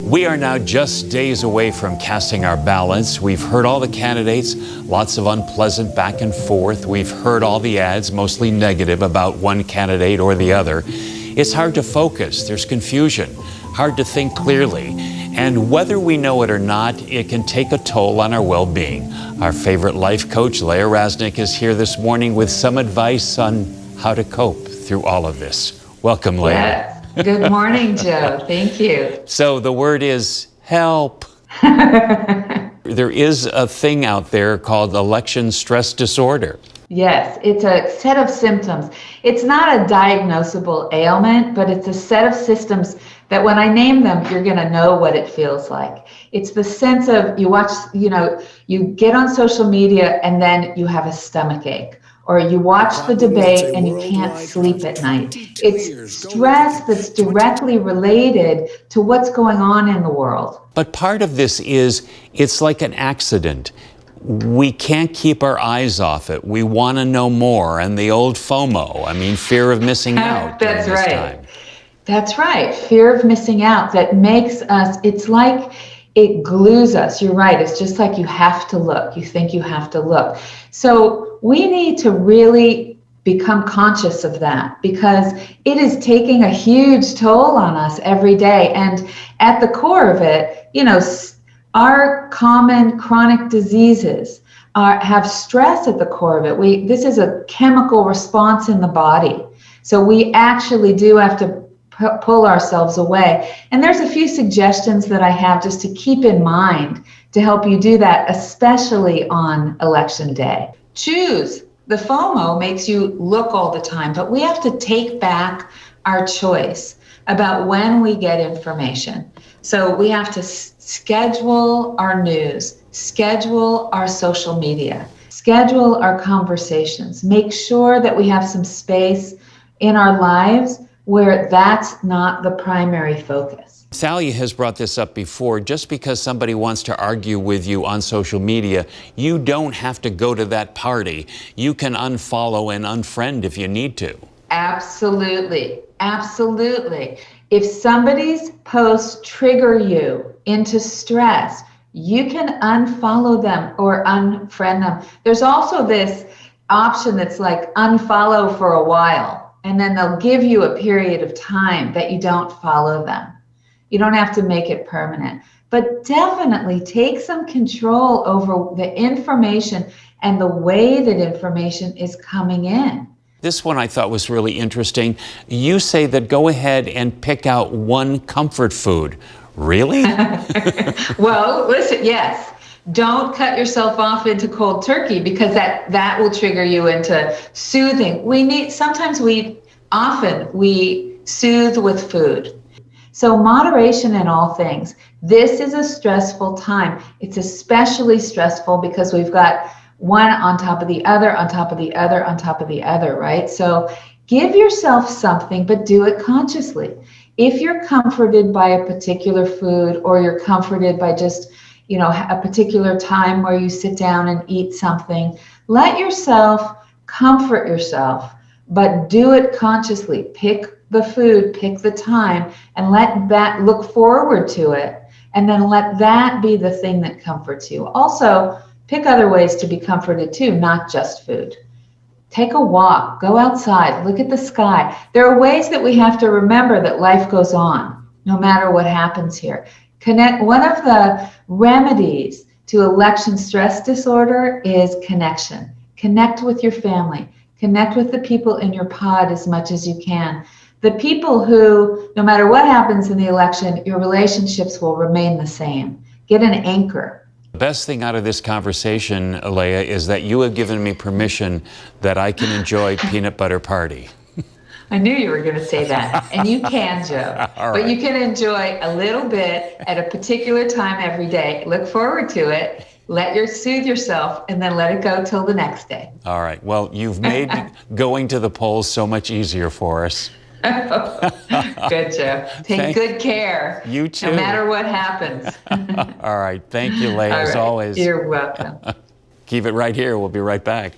We are now just days away from casting our ballots. We've heard all the candidates, lots of unpleasant back and forth. We've heard all the ads, mostly negative, about one candidate or the other. It's hard to focus. There's confusion, hard to think clearly. And whether we know it or not, it can take a toll on our well-being. Our favorite life coach, Leah Rasnick, is here this morning with some advice on how to cope through all of this. Welcome, Leah. Yes. Good morning, Joe. Thank you. So the word is help. There is a thing out there called election stress disorder. Yes, it's a set of symptoms. It's not a diagnosable ailment, but it's a set of systems that when I name them, you're going to know what it feels like. It's the sense of you watch, you get on social media and then you have a stomach ache. Or you watch the debate and you can't sleep at night. It's stress that's directly related to what's going on in the world. But part of this is, it's like an accident. We can't keep our eyes off it. We want to know more. And the old FOMO, fear of missing out. That's during this right. time. That's right. Fear of missing out that makes us, it's like it glues us. You're right. It's just like you have to look. You think you have to look. So we need to really become conscious of that because it is taking a huge toll on us every day. And at the core of it, our common chronic diseases have stress at the core of it. This is a chemical response in the body. So we actually do have to pull ourselves away. And there's a few suggestions that I have just to keep in mind to help you do that, especially on election day. Choose. The FOMO makes you look all the time, but we have to take back our choice about when we get information. So we have to schedule our news, schedule our social media, schedule our conversations, make sure that we have some space in our lives where that's not the primary focus. Thalia has brought this up before. Just because somebody wants to argue with you on social media, you don't have to go to that party. You can unfollow and unfriend if you need to. Absolutely. Absolutely. If somebody's posts trigger you into stress, you can unfollow them or unfriend them. There's also this option that's like unfollow for a while, and then they'll give you a period of time that you don't follow them. You don't have to make it permanent, but definitely take some control over the information and the way that information is coming in. This one I thought was really interesting. You say that go ahead and pick out one comfort food. Really? Well, listen, yes. Don't cut yourself off into cold turkey because that will trigger you into soothing. Sometimes we soothe with food. So moderation in all things. This is a stressful time. It's especially stressful because we've got one on top of the other, on top of the other, on top of the other, right? So give yourself something, but do it consciously. If you're comforted by a particular food or you're comforted by just, a particular time where you sit down and eat something, let yourself comfort yourself, but do it consciously. Pick the food, pick the time, and look forward to it. And then let that be the thing that comforts you. Also, pick other ways to be comforted too, not just food. Take a walk, go outside, look at the sky. There are ways that we have to remember that life goes on, no matter what happens here. One of the remedies to election stress disorder is connection. Connect with your family. Connect with the people in your pod as much as you can. The people who, no matter what happens in the election, your relationships will remain the same. Get an anchor. The best thing out of this conversation, Leah, is that you have given me permission that I can enjoy peanut butter party. I knew you were going to say that. And you can, Joe. But you can enjoy a little bit at a particular time every day. Look forward to it. Soothe yourself and then let it go till the next day. All right. Well, you've made going to the polls so much easier for us. Good, Joe. Take good care. You too. No matter what happens. All right. Thank you, Leah, as always. You're welcome. Keep it right here. We'll be right back.